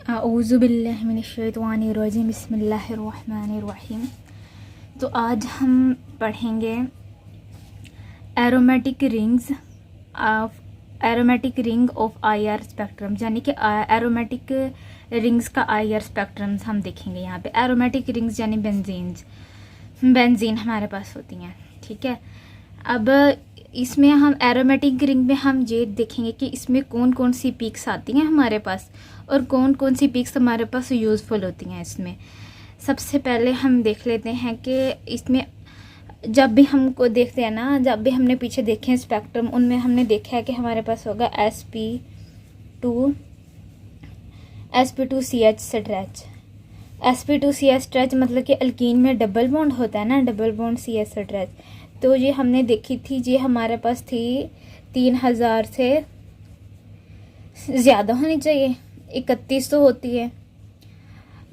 औज़ु बिल्लाहि मिनश्शैतानिर्रजीम बिस्मिल्लाहिर्रहमानिर्रहीम। तो आज हम पढ़ेंगे aromatic ring of IR spectrum, यानी कि एरोमेटिक रिंग्स का आईआर स्पेक्ट्रम हम देखेंगे। यहाँ पे एरोमेटिक रिंग्स यानी बेंजीन हमारे पास होती हैं। ठीक है, अब इसमें हम एरोमेटिक रिंग में हम ये देखेंगे कि इसमें कौन कौन सी पीक्स आती हैं हमारे पास और कौन कौन सी पीक्स हमारे पास यूज़फुल होती हैं। इसमें सबसे पहले हम देख लेते हैं कि इसमें जब भी हमको देखते हैं ना, जब भी हमने पीछे देखे हैं स्पेक्ट्रम, उनमें हमने देखा है कि हमारे पास होगा sp2ch स्ट्रेच। sp2ch स्ट्रेच मतलब कि अल्कीन में डबल बॉन्ड होता है ना, डबल बॉन्ड ch स्ट्रेच। तो ये हमने देखी थी, ये हमारे पास थी 3000 से ज़्यादा होनी चाहिए, 3100 होती है,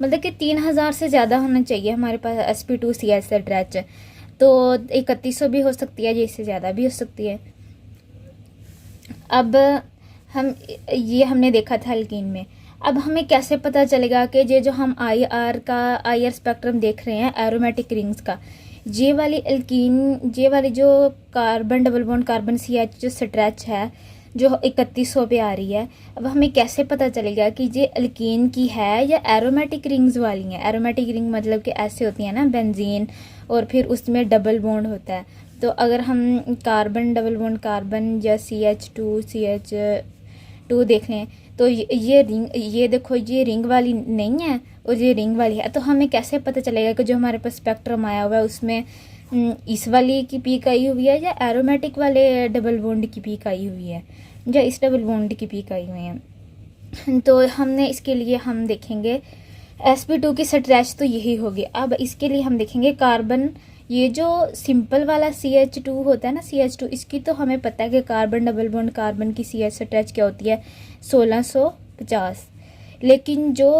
मतलब कि 3000 से ज़्यादा होना चाहिए हमारे पास sp2ch स्ट्रेच। तो 3100 भी हो सकती है, इससे ज़्यादा भी हो सकती है। अब ये हमने देखा था अल्कीन में। अब हमें कैसे पता चलेगा कि ये जो हम आईआर स्पेक्ट्रम देख रहे हैं एरोमेटिक रिंग्स का, ये वाली जो carbon double bond carbon CH जो स्ट्रेच है जो 3100 पे आ रही है, अब हमें कैसे पता चलेगा कि ये अल्कीन की है या एरोमेटिक रिंग्स वाली हैं। एरोमेटिक रिंग मतलब कि ऐसे होती हैं ना बेंजीन, और फिर उसमें डबल बॉन्ड होता है। तो अगर हम कार्बन डबल बॉन्ड कार्बन या CH2 देख लें तो ये रिंग, ये देखो ये रिंग वाली नहीं है और ये रिंग वाली है। तो हमें कैसे पता चलेगा कि जो हमारे पास स्पेक्ट्रम आया हुआ है उसमें इस वाली की पीक आई हुई है या एरोमेटिक वाले डबल बॉन्ड की पीक आई हुई है या इस डबल बॉन्ड की पीक आई हुई है। तो हमने इसके लिए हम देखेंगे sp2 की स्ट्रेच तो यही होगी। अब इसके लिए हम देखेंगे कार्बन, ये जो सिंपल वाला CH2 होता है ना, CH2, इसकी तो हमें पता है कि कार्बन डबल बॉन्ड कार्बन की CH स्ट्रेच क्या होती है, 1650। लेकिन जो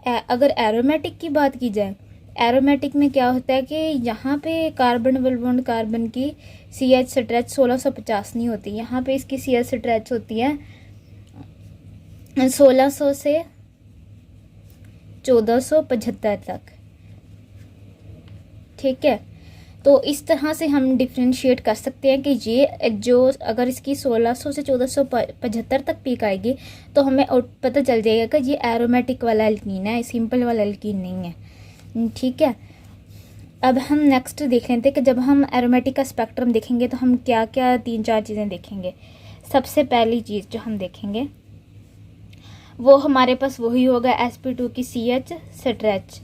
अगर एरोमेटिक की बात की जाए, एरोमेटिक में क्या होता है कि यहाँ पे कार्बन डबल बॉन्ड कार्बन की CH स्ट्रेच 1650 नहीं होती, यहाँ पे इसकी CH स्ट्रेच होती है 1600 से 1475 तक। ठीक है, तो इस तरह से हम डिफ्रेंशिएट कर सकते हैं कि ये जो अगर इसकी 1600 से 1475 तक पीक आएगी तो हमें पता चल जाएगा कि ये एरोमेटिक वाला अल्कीन है, सिंपल वाला अल्कीन नहीं है। ठीक है, अब हम नेक्स्ट देख लेते हैं कि जब हम एरोमेटिक का स्पेक्ट्रम देखेंगे तो हम क्या क्या 3-4 चीज़ें देखेंगे। सबसे पहली चीज़ जो हम देखेंगे वो हमारे पास वही होगा sp2 की CH स्ट्रेच,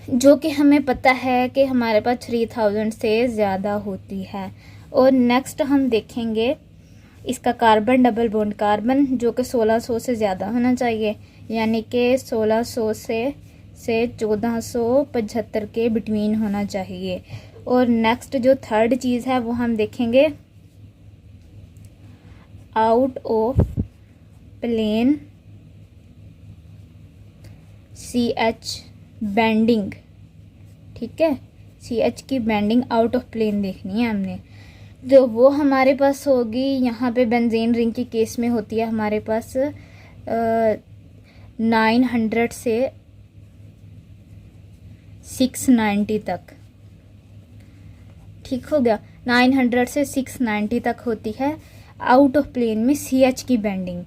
जो कि हमें पता है कि हमारे पास 3000 से ज़्यादा होती है। और नेक्स्ट हम देखेंगे इसका कार्बन डबल बॉन्ड कार्बन, जो कि 1600 से ज़्यादा होना चाहिए, यानी कि 1600 से 1475 के बिटवीन होना चाहिए। और नेक्स्ट जो थर्ड चीज़ है वो हम देखेंगे out of plane CH bending. ठीक है, CH की बेंडिंग आउट ऑफ प्लेन देखनी है हमने, जो वो हमारे पास होगी यहाँ पे बेंजीन रिंग के केस में होती है हमारे पास 900 से 690 तक। ठीक हो गया, 900 से 690 तक होती है आउट ऑफ प्लेन में CH की बेंडिंग।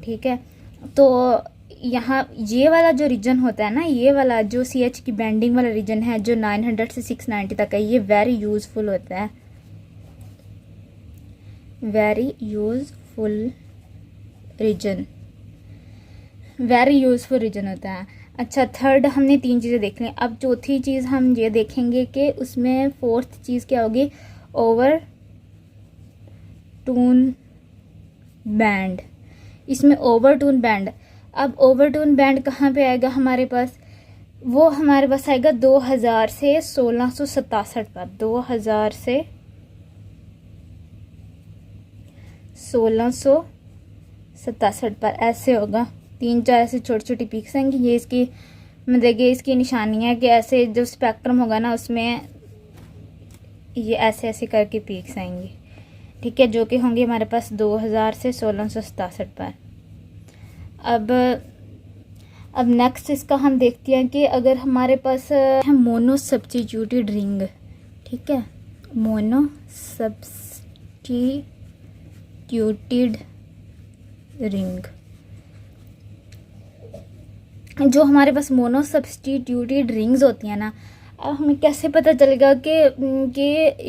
ठीक है, तो यहाँ ये वाला जो रीजन होता है ना, ये वाला जो CH की बेंडिंग वाला रीजन है जो 900 से 690 तक है, ये वेरी यूज़फुल होता है, वेरी यूज़फुल रीजन होता है। अच्छा, थर्ड हमने 3 चीज़ें देख ली। अब चौथी चीज़ हम ये देखेंगे कि उसमें फोर्थ चीज़ क्या होगी, ओवर टून बैंड। इसमें ओवर टून बैंड, अब ओवर टून बैंड कहाँ पे आएगा हमारे पास, वो हमारे पास आएगा 2000 से 1667 पर, 2000 से 1667 पर ऐसे होगा। 3-4 ऐसे छोटी छोटी पीक्स आएंगी, ये इसकी मतलब कि इसकी निशानी है कि ऐसे जो स्पेक्ट्रम होगा ना उसमें ये ऐसे ऐसे करके पीक्स आएंगी। ठीक है, जो कि होंगे हमारे पास 2000 से 1667 पर। अब नेक्स्ट इसका हम देखते हैं कि अगर हमारे पास है मोनो सब्स्टिट्यूटेड रिंग, ठीक है, मोनो सब्स्टिट्यूटेड रिंग, जो हमारे पास मोनो सब्स्टिट्यूटेड रिंग्स होती हैं ना, अब हमें कैसे पता चलेगा कि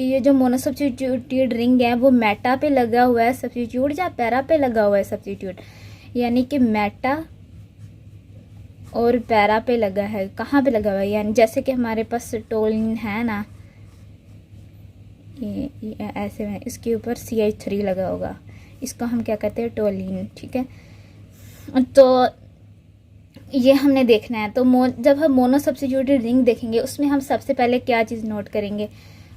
ये जो मोनो सब्स्टिट्यूटेड रिंग है वो मेटा पे लगा हुआ है सब्स्टिट्यूट या पैरा पे लगा हुआ है सब्स्टिट्यूट, यानी कि मेटा और पैरा पे लगा है। कहाँ पे लगा हुआ है, यानी जैसे कि हमारे पास टोलिन है ना, ये ऐसे में इसके ऊपर CH3 लगा होगा, इसको हम क्या कहते हैं, टोलिन, ठीक है। तो ये हमने देखना है। तो जब हम मोनो सब्स्टिट्यूटेड रिंग देखेंगे उसमें हम सबसे पहले क्या चीज़ नोट करेंगे,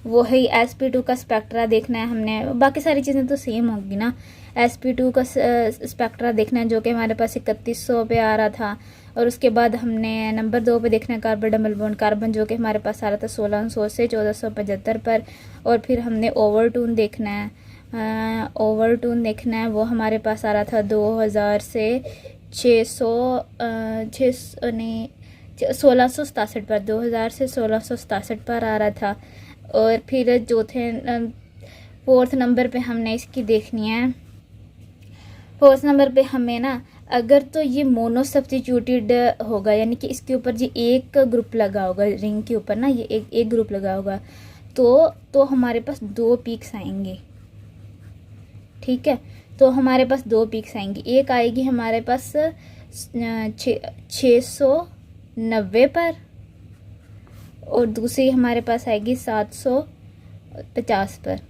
वो है sp2 का स्पेक्ट्रा देखना है हमने। बाकी सारी चीज़ें तो सेम होगी ना। sp2 का स्पेक्ट्रा देखना है जो कि हमारे पास 3100 पे आ रहा था, और उसके बाद हमने नंबर 2 पे देखना है कार्बन डबल बॉन्ड कार्बन, जो कि हमारे पास आ रहा था 1600 से 1475 पर। और फिर हमने ओवरटून देखना है, ओवरटून देखना है, वो हमारे पास आ रहा था 2000 से 1667 पर, 2000 से 1667 पर आ रहा था। और फिर फोर्थ नंबर पे हमने इसकी देखनी है। फोर्थ नंबर पे हमें ना, अगर तो ये मोनो सब्स्टिट्यूटेड होगा, यानी कि इसके ऊपर जी एक ग्रुप लगा होगा, रिंग के ऊपर ना ये एक ग्रुप लगा होगा, तो हमारे पास 2 पीक्स आएंगे, ठीक है। तो हमारे पास 2 पीक्स आएंगी, एक आएगी हमारे पास 690 पर, और दूसरी हमारे पास आएगी 750 पर,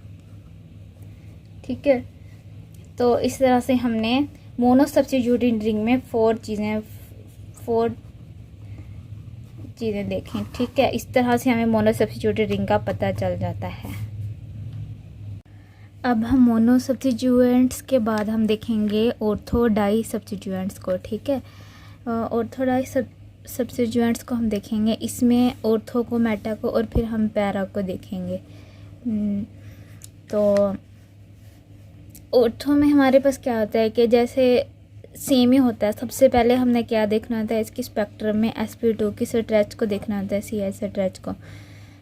ठीक है। तो इस तरह से हमने मोनो सब्स्टिट्यूटेड रिंग में 4 चीज़ें देखें, ठीक है। इस तरह से हमें मोनो सब्स्टिट्यूटेड रिंग का पता चल जाता है। अब हम मोनो सब्स्टिट्यूएंट्स के बाद हम देखेंगे ऑर्थो डाई सब्स्टिट्यूएंट्स को, ठीक है। ऑर्थो डाई सब्स्टिट्यूएंट्स को हम देखेंगे, इसमें ऑर्थो को, मेटा को और फिर हम पैरा को देखेंगे। तो ऑर्थो में हमारे पास क्या होता है कि जैसे सेम ही होता है। सबसे पहले हमने क्या देखना होता है, इसकी स्पेक्ट्रम में sp2 की स्ट्रेच को देखना होता है, CH स्ट्रेच को,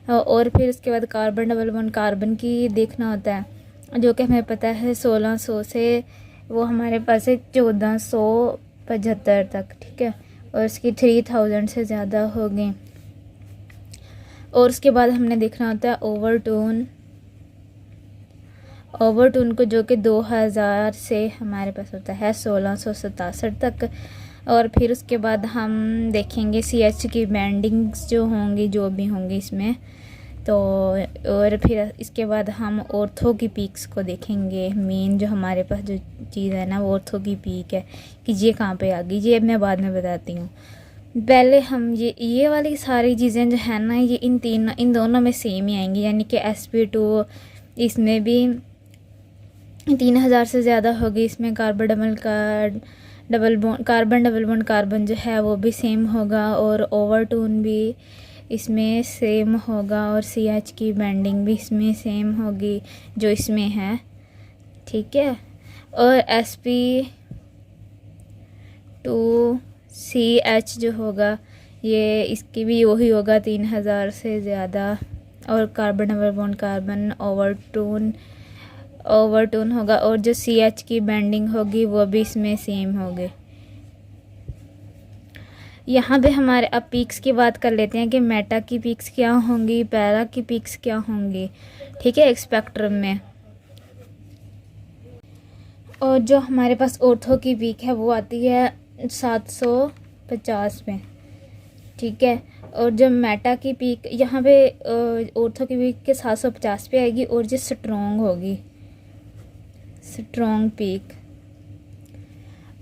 और फिर उसके बाद कार्बन डबल बॉन्ड कार्बन की देखना होता है, जो कि हमें पता है 1600 से वो हमारे पास है 1475 तक, ठीक है। और इसकी 3000 से ज़्यादा हो गई। और उसके बाद हमने देखना होता है ओवरटून को, जो कि 2000 से हमारे पास होता है 1667 तक। और फिर उसके बाद हम देखेंगे CH की बैंडिंग्स जो होंगी, जो भी होंगी इसमें। तो और फिर इसके बाद हम ऑर्थो की पीक्स को देखेंगे। मेन जो हमारे पास जो चीज़ है ना, वो ऑर्थो की पीक है कि ये कहाँ पे आ गई, ये मैं बाद में बताती हूँ। पहले हम ये वाली सारी चीज़ें जो है ना, ये इन दोनों में सेम ही आएंगी, यानी कि sp2 इसमें भी 3000 से ज़्यादा होगी, इसमें कार्बन डबल बॉन्ड कार्बन जो है वो भी सेम होगा, और ओवरटून भी इसमें सेम होगा, और CH की बैंडिंग भी इसमें सेम होगी जो इसमें है, ठीक है। और sp2CH जो होगा, ये इसकी भी वही होगा 3000 से ज़्यादा, और कार्बन डबल बॉन्ड कार्बन ओवरटून होगा, और जो CH की बैंडिंग होगी वो भी इसमें सेम होगी। यहाँ पे हमारे अब पीक्स की बात कर लेते हैं कि मेटा की पीक्स क्या होंगी, पैरा की पीक्स क्या होंगी, ठीक है, एक स्पेक्ट्रम में। और जो हमारे पास ऑर्थो की पीक है वो आती है 750 में, ठीक है। और जब मेटा की पीक यहाँ पे ऑर्थो की पीक के 750 पे आएगी, और जो स्ट्रॉन्ग होगी, स्ट्रॉन्ग पीक।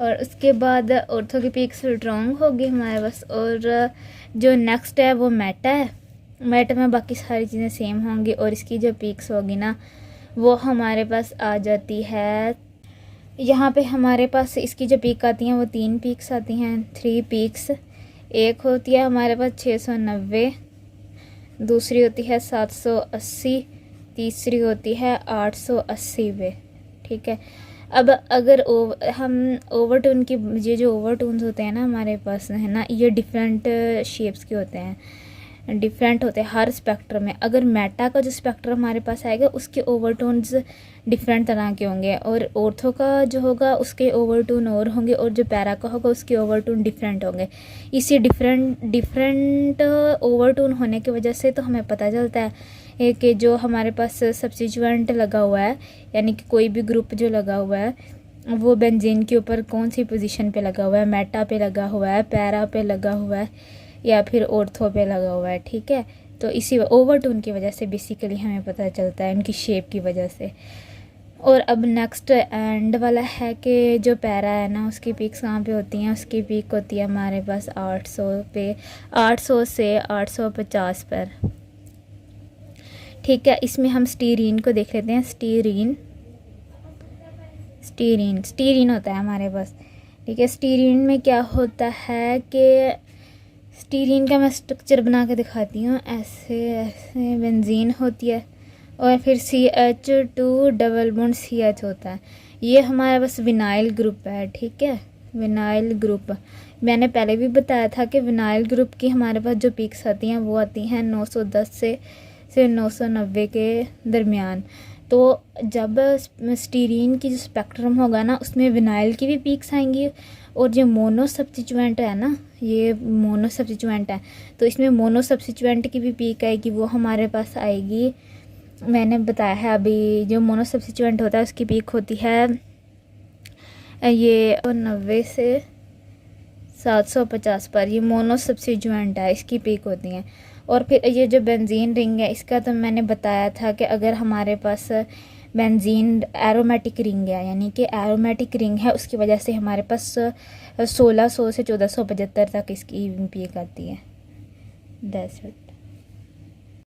और उसके बाद ऑर्थो की पीक स्ट्रॉन्ग होगी हमारे पास। और जो नेक्स्ट है वो मेटा है। मेटा में बाकी सारी चीज़ें सेम होंगी, और इसकी जो पीक्स होगी ना, वो हमारे पास आ जाती है। यहाँ पे हमारे पास इसकी जो पीक आती हैं वो 3 पीक्स आती हैं, 3 पीक्स। एक होती है हमारे पास 690, दूसरी होती है 780, तीसरी होती है 880 पे, ठीक है। अब अगर हम ओवरटोन की, ये जो ओवरटोन्स होते हैं ना हमारे पास है ना, ये डिफरेंट शेप्स के होते हैं, डिफरेंट होते हैं हर स्पेक्ट्रम में। अगर मेटा का जो स्पेक्ट्रम हमारे पास आएगा उसके ओवरटोन्स डिफरेंट तरह के होंगे, और ऑर्थो का जो होगा उसके ओवरटोन और होंगे, और जो पैरा का होगा उसके ओवरटोन डिफरेंट होंगे। इसी डिफरेंट ओवरटोन होने की वजह से तो हमें पता चलता है कि जो हमारे पास सब्स्टिट्यूएंट लगा हुआ है, यानी कि कोई भी ग्रुप जो लगा हुआ है वो बेंजीन के ऊपर कौन सी पोजीशन पे लगा हुआ है, मेटा पे लगा हुआ है, पैरा पे लगा हुआ है, या फिर ऑर्थो पे लगा हुआ है। ठीक है, तो इसी ओवरटोन की वजह से बेसिकली हमें पता चलता है, उनकी शेप की वजह से। और अब नेक्स्ट एंड वाला है कि जो पैरा है ना उसकी पीक्स कहाँ पे होती हैं, उसकी पीक होती है हमारे पास 800 पे, 800 से 850 पर। ठीक है, इसमें हम स्टीरीन को देख लेते हैं। स्टीरीन होता है हमारे पास। ठीक है, स्टीरीन में क्या होता है कि स्टीरीन का मैं स्ट्रक्चर बना के दिखाती हूँ। ऐसे बेंजीन होती है और फिर CH2 डबल बॉन्ड CH होता है। ये हमारे पास विनाइल ग्रुप है। ठीक है, विनाइल ग्रुप मैंने पहले भी बताया था कि विनाइल ग्रुप की हमारे पास जो पीक्स आती हैं वो आती हैं 910 से 990 के दरमियान। तो जब स्टीरीन की जो स्पेक्ट्रम होगा ना उसमें विनाइल की भी पीक्स आएंगी, और जो मोनो सब्स्टिट्यूएंट है ना, ये मोनो सब्स्टिट्यूएंट है, तो इसमें मोनो सब्स्टिट्यूएंट की भी पीक आएगी, वो हमारे पास आएगी। मैंने बताया है अभी, जो मोनो सब्स्टिट्यूएंट होता है उसकी पीक होती है ये 90 से 750 पर। ये मोनो सब्स्टिट्यूएंट है, इसकी पीक होती हैं। और फिर ये जो बेंजीन रिंग है इसका तो मैंने बताया था कि अगर हमारे पास बेंजीन एरोमेटिक रिंग है, यानी कि एरोमेटिक रिंग है, उसकी वजह से हमारे पास 1600 से 1475 तक इसकी पीक आती है। That's it.